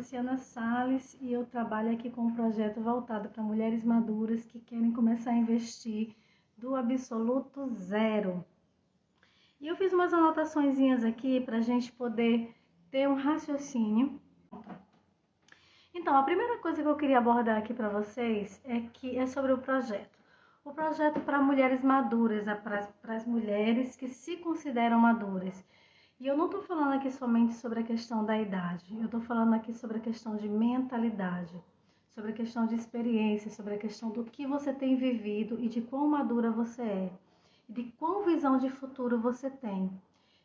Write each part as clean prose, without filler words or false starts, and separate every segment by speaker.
Speaker 1: Luciana Salles e eu trabalho aqui com um projeto voltado para mulheres maduras que querem começar a investir do absoluto zero. E eu fiz umas anotaçõezinhas aqui para a gente poder ter um raciocínio. Então, a primeira coisa que eu queria abordar aqui para vocês é sobre o projeto. O projeto para mulheres maduras, para as mulheres que se consideram maduras. E eu não estou falando aqui somente sobre a questão da idade, eu estou falando aqui sobre a questão de mentalidade, sobre a questão de experiência, sobre a questão do que você tem vivido e de quão madura você é, de qual visão de futuro você tem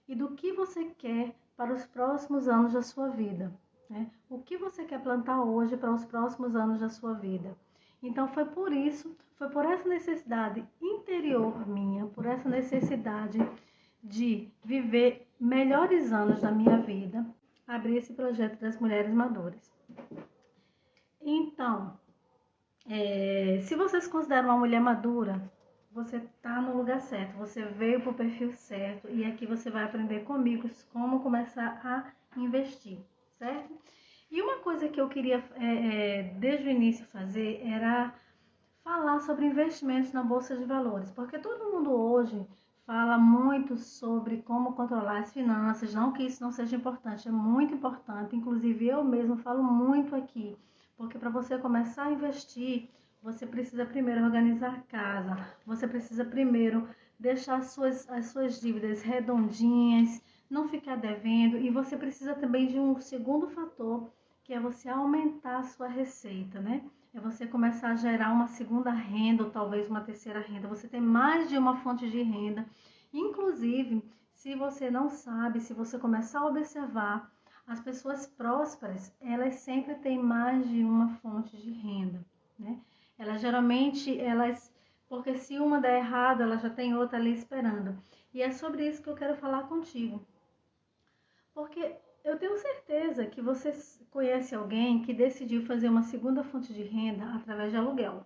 Speaker 1: e do que você quer para os próximos anos da sua vida, né? O que você quer plantar hoje para os próximos anos da sua vida. Então foi por essa necessidade interior minha, por essa necessidade de viver melhores anos da minha vida, abrir esse projeto das mulheres maduras. Então, se você se considera uma mulher madura, você está no lugar certo, você veio para o perfil certo e aqui você vai aprender comigo como começar a investir, certo? E uma coisa que eu queria desde o início fazer era falar sobre investimentos na Bolsa de Valores, porque todo mundo hoje fala muito sobre como controlar as finanças, não que isso não seja importante, é muito importante, inclusive eu mesmo falo muito aqui, porque para você começar a investir, você precisa primeiro organizar a casa, você precisa primeiro deixar as suas dívidas redondinhas, não ficar devendo, e você precisa também de um segundo fator, que é você aumentar a sua receita, né? É você começar a gerar uma segunda renda ou talvez uma terceira renda. Você tem mais de uma fonte de renda. Inclusive, se você não sabe, se você começar a observar, as pessoas prósperas, elas sempre têm mais de uma fonte de renda, né? Porque se uma der errado, ela já tem outra ali esperando. E é sobre isso que eu quero falar contigo. Porque eu tenho certeza que você conhece alguém que decidiu fazer uma segunda fonte de renda através de aluguel.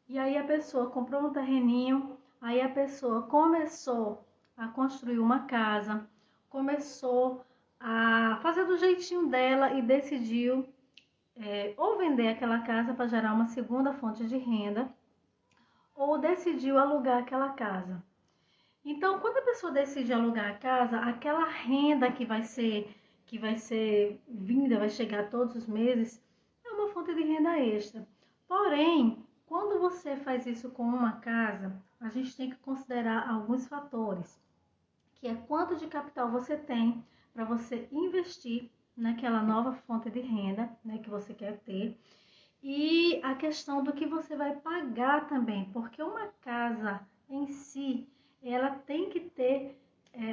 Speaker 1: E aí a pessoa comprou um terreninho, aí a pessoa começou a construir uma casa, começou a fazer do jeitinho dela e decidiu ou vender aquela casa para gerar uma segunda fonte de renda, ou decidiu alugar aquela casa. Então, quando a pessoa decide alugar a casa, aquela renda que vai ser vinda, vai chegar todos os meses, é uma fonte de renda extra. Porém, quando você faz isso com uma casa, a gente tem que considerar alguns fatores, que é quanto de capital você tem para você investir naquela nova fonte de renda, né, que você quer ter, e a questão do que você vai pagar também, porque uma casa em si, ela tem que ter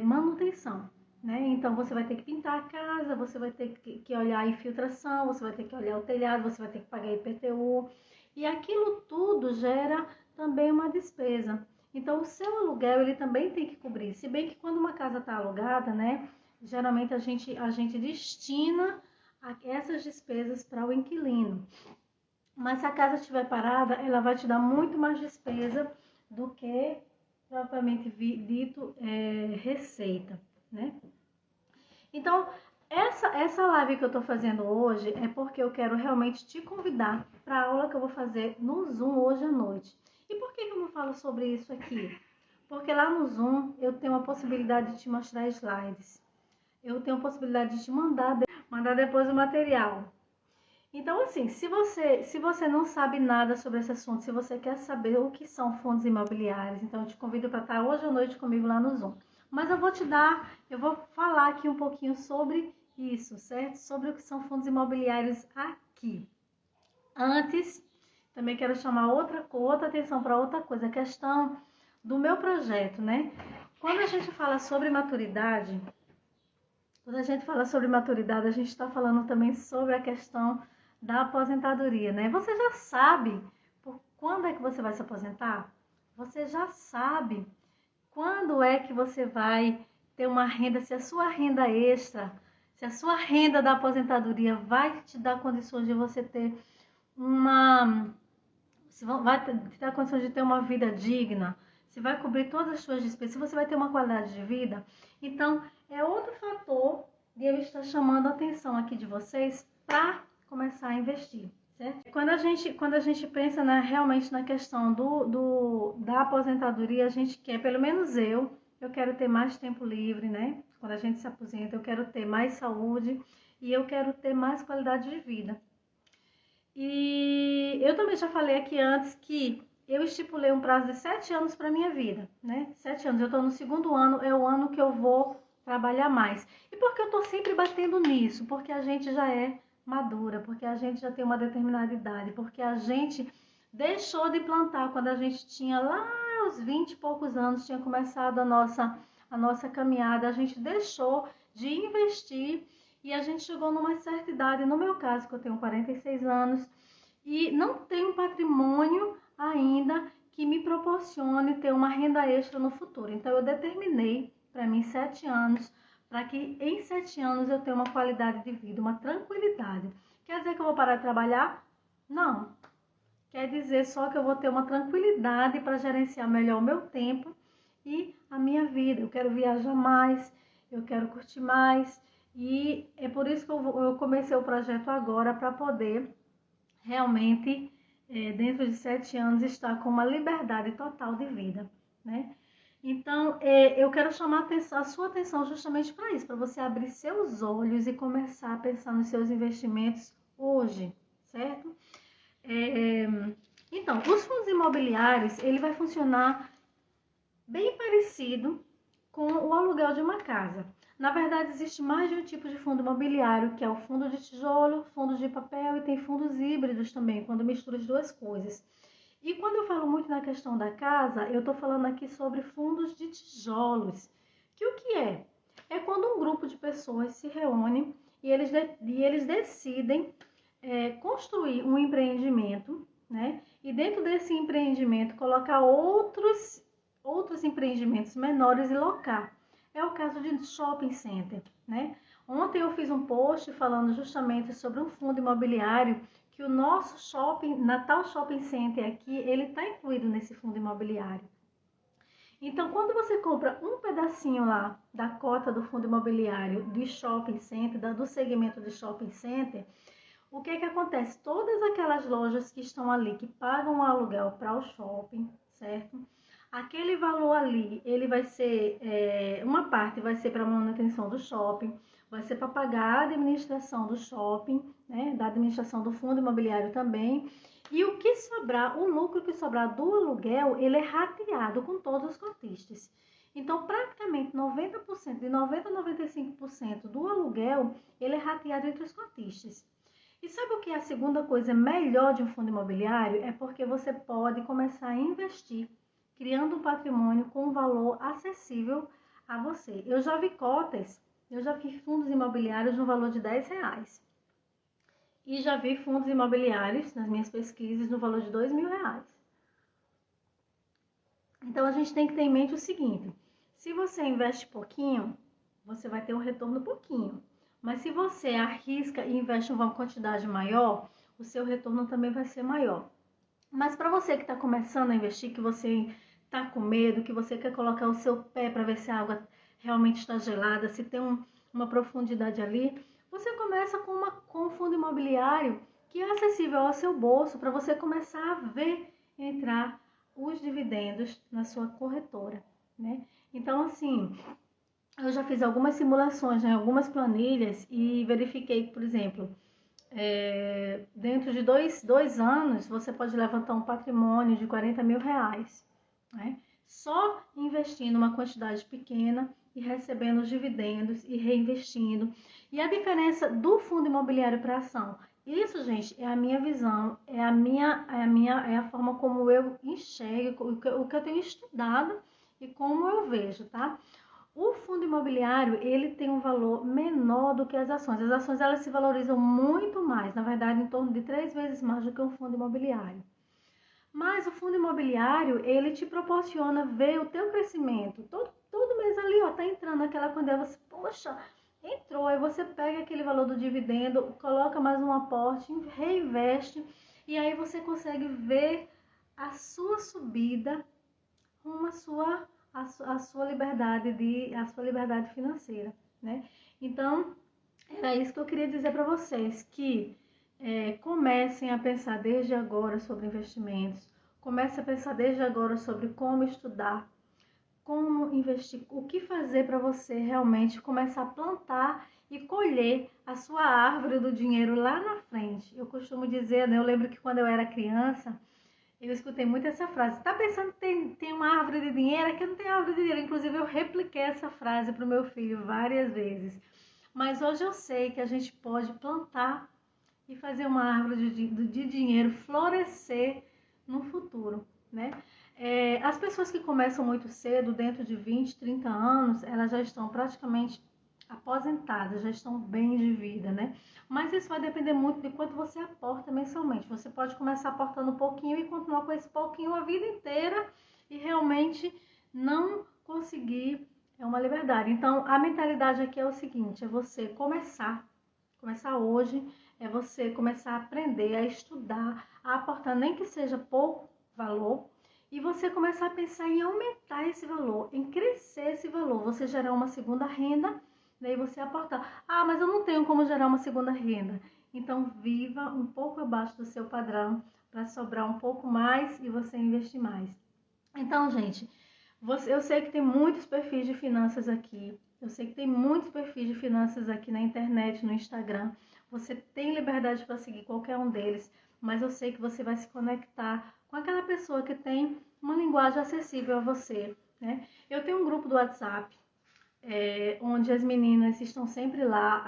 Speaker 1: manutenção, né? Então você vai ter que pintar a casa, você vai ter que olhar a infiltração, você vai ter que olhar o telhado, você vai ter que pagar IPTU, e aquilo tudo gera também uma despesa. Então o seu aluguel ele também tem que cobrir, se bem que quando uma casa está alugada, né? Geralmente a gente destina essas despesas para o inquilino. Mas se a casa estiver parada, ela vai te dar muito mais despesa do que propriamente dito receita, né? Então, essa live que eu estou fazendo hoje é porque eu quero realmente te convidar para a aula que eu vou fazer no Zoom hoje à noite. E por que eu não falo sobre isso aqui? Porque lá no Zoom eu tenho a possibilidade de te mostrar slides. Eu tenho a possibilidade de te mandar depois o material. Então, assim, se você não sabe nada sobre esse assunto, se você quer saber o que são fundos imobiliários, então eu te convido para estar hoje à noite comigo lá no Zoom. Mas eu vou falar aqui um pouquinho sobre isso, certo? Sobre o que são fundos imobiliários aqui. Antes, também quero chamar outra atenção para outra coisa, a questão do meu projeto, né? Quando a gente fala sobre maturidade, a gente está falando também sobre a questão da aposentadoria, né? Você já sabe por quando é que você vai se aposentar? Você já sabe quando é que você vai ter uma renda, se a sua renda extra, se a sua renda da aposentadoria vai te dar condições de você ter vai te dar condições de ter uma vida digna, se vai cobrir todas as suas despesas, se você vai ter uma qualidade de vida. Então, é outro fator de eu estar chamando a atenção aqui de vocês para começar a investir, certo? Quando a gente pensa realmente na questão da aposentadoria, a gente quer, pelo menos eu quero ter mais tempo livre, né? Quando a gente se aposenta, eu quero ter mais saúde e eu quero ter mais qualidade de vida. E eu também já falei aqui antes que eu estipulei um prazo de 7 anos para minha vida, né? 7 anos, eu estou no segundo ano, é o ano que eu vou trabalhar mais. E por que eu estou sempre batendo nisso? Porque a gente já é madura, porque a gente já tem uma determinada idade, porque a gente deixou de plantar quando a gente tinha lá os 20 e poucos anos, tinha começado a nossa caminhada, a gente deixou de investir e a gente chegou numa certa idade, no meu caso, que eu tenho 46 anos, e não tenho patrimônio ainda que me proporcione ter uma renda extra no futuro. Então, eu determinei para mim 7 anos, para que em 7 anos eu tenha uma qualidade de vida, uma tranquilidade. Quer dizer que eu vou parar de trabalhar? Não. Quer dizer só que eu vou ter uma tranquilidade para gerenciar melhor o meu tempo e a minha vida. Eu quero viajar mais, eu quero curtir mais. E é por isso que eu comecei o projeto agora, para poder realmente, dentro de 7 anos, estar com uma liberdade total de vida, né? Então, eu quero chamar a sua atenção justamente para isso, para você abrir seus olhos e começar a pensar nos seus investimentos hoje, certo? Então, os fundos imobiliários, ele vai funcionar bem parecido com o aluguel de uma casa. Na verdade, existe mais de um tipo de fundo imobiliário, que é o fundo de tijolo, fundo de papel e tem fundos híbridos também, quando mistura as duas coisas. E quando eu falo muito na questão da casa, eu estou falando aqui sobre fundos de tijolos. Que o que é? É quando um grupo de pessoas se reúne e eles decidem construir um empreendimento, né? E dentro desse empreendimento colocar outros empreendimentos menores e locar. É o caso de shopping center, né? Ontem eu fiz um post falando justamente sobre um fundo imobiliário que o nosso shopping, Natal Shopping Center aqui, ele está incluído nesse fundo imobiliário. Então, quando você compra um pedacinho lá da cota do fundo imobiliário de shopping center, do segmento de shopping center, o que que acontece? Todas aquelas lojas que estão ali, que pagam o aluguel para o shopping, certo? Aquele valor ali, ele vai ser, uma parte vai ser para a manutenção do shopping, vai ser para pagar a administração do shopping, né? Da administração do fundo imobiliário também. E o que sobrar, o lucro que sobrar do aluguel, ele é rateado com todos os cotistas. Então, praticamente 90%, de 90% a 95% do aluguel, ele é rateado entre os cotistas. E sabe o que é a segunda coisa melhor de um fundo imobiliário? É porque você pode começar a investir, criando um patrimônio com um valor acessível a você. Eu já vi cotas, eu já vi fundos imobiliários no valor de R$10. E já vi fundos imobiliários, nas minhas pesquisas, no valor de R$2.000. Então, a gente tem que ter em mente o seguinte: se você investe pouquinho, você vai ter um retorno pouquinho. Mas se você arrisca e investe uma quantidade maior, o seu retorno também vai ser maior. Mas para você que está começando a investir, que você está com medo, que você quer colocar o seu pé para ver se a água realmente está gelada, se tem uma profundidade ali, você começa com um fundo imobiliário que é acessível ao seu bolso, para você começar a ver entrar os dividendos na sua corretora, né? Então, assim, eu já fiz algumas simulações, né, algumas planilhas e verifiquei que, por exemplo, dentro de dois anos, você pode levantar um patrimônio de R$40.000, né? Só investindo uma quantidade pequena e recebendo os dividendos e reinvestindo. E a diferença do fundo imobiliário para ação, isso, gente, é a minha visão, é a forma como eu enxergo, o que eu tenho estudado e como eu vejo, tá? O fundo imobiliário, ele tem um valor menor do que as ações. As ações, elas se valorizam muito mais, na verdade, em torno de 3 vezes mais do que um fundo imobiliário. Mas o fundo imobiliário, ele te proporciona ver o teu crescimento. Todo mês ali, ó, tá entrando aquela quando você, poxa, entrou, aí você pega aquele valor do dividendo, coloca mais um aporte, reinveste, e aí você consegue ver a sua subida rumo a sua liberdade financeira, né? Então, era isso que eu queria dizer para vocês, que comecem a pensar desde agora sobre investimentos, comecem a pensar desde agora sobre como estudar, como investir, o que fazer para você realmente começar a plantar e colher a sua árvore do dinheiro lá na frente. Eu costumo dizer, né, eu lembro que quando eu era criança, eu escutei muito essa frase: tá pensando que tem uma árvore de dinheiro? Aqui não tem árvore de dinheiro. Inclusive, eu repliquei essa frase para o meu filho várias vezes. Mas hoje eu sei que a gente pode plantar e fazer uma árvore de dinheiro florescer no futuro, né? As pessoas que começam muito cedo, dentro de 20, 30 anos, elas já estão praticamente aposentadas, já estão bem de vida, né? Mas isso vai depender muito de quanto você aporta mensalmente. Você pode começar aportando um pouquinho e continuar com esse pouquinho a vida inteira e realmente não conseguir uma liberdade. Então, a mentalidade aqui é o seguinte: é você começar hoje, é você começar a aprender, a estudar, a aportar, nem que seja pouco valor, e você começar a pensar em aumentar esse valor, em crescer esse valor, você gerar uma segunda renda, daí você aportar. Ah, mas eu não tenho como gerar uma segunda renda. Então, viva um pouco abaixo do seu padrão, para sobrar um pouco mais e você investir mais. Então, gente, eu sei que tem muitos perfis de finanças aqui. Eu sei que tem muitos perfis de finanças aqui na internet, no Instagram. Você tem liberdade para seguir qualquer um deles, mas eu sei que você vai se conectar com aquela pessoa que tem uma linguagem acessível a você, né? Eu tenho um grupo do WhatsApp, onde as meninas estão sempre lá,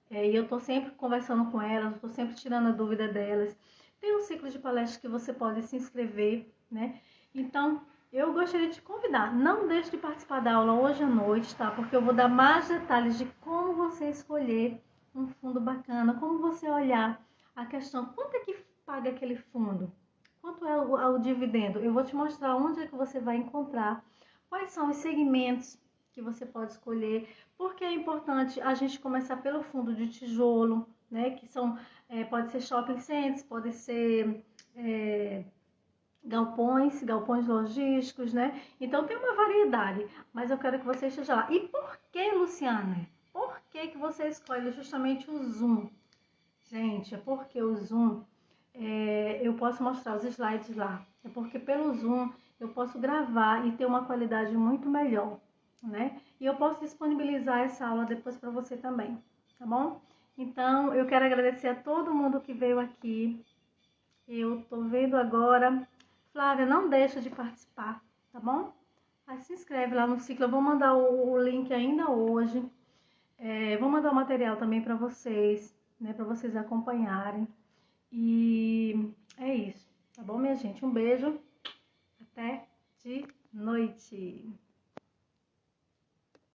Speaker 1: e eu estou sempre conversando com elas, estou sempre tirando a dúvida delas. Tem um ciclo de palestras que você pode se inscrever, né? Então, eu gostaria de te convidar, não deixe de participar da aula hoje à noite, tá? Porque eu vou dar mais detalhes de como você escolher um fundo bacana, como você olhar a questão, quanto é que paga aquele fundo? Quanto é o dividendo? Eu vou te mostrar onde é que você vai encontrar, quais são os segmentos que você pode escolher, porque é importante a gente começar pelo fundo de tijolo, né? Que são, pode ser shopping centers, pode ser galpões logísticos, né? Então tem uma variedade, mas eu quero que você esteja lá. E por que, Luciana? Por que você escolhe justamente o Zoom? Gente, é porque o Zoom, eu posso mostrar os slides lá. É porque pelo Zoom eu posso gravar e ter uma qualidade muito melhor, né? E eu posso disponibilizar essa aula depois para você também, tá bom? Então, eu quero agradecer a todo mundo que veio aqui. Eu tô vendo agora. Flávia, não deixa de participar, tá bom? Aí se inscreve lá no ciclo. Eu vou mandar o link ainda hoje. Vou mandar o material também para vocês, né? Para vocês acompanharem. E é isso, tá bom, minha gente? Um beijo. Até de noite.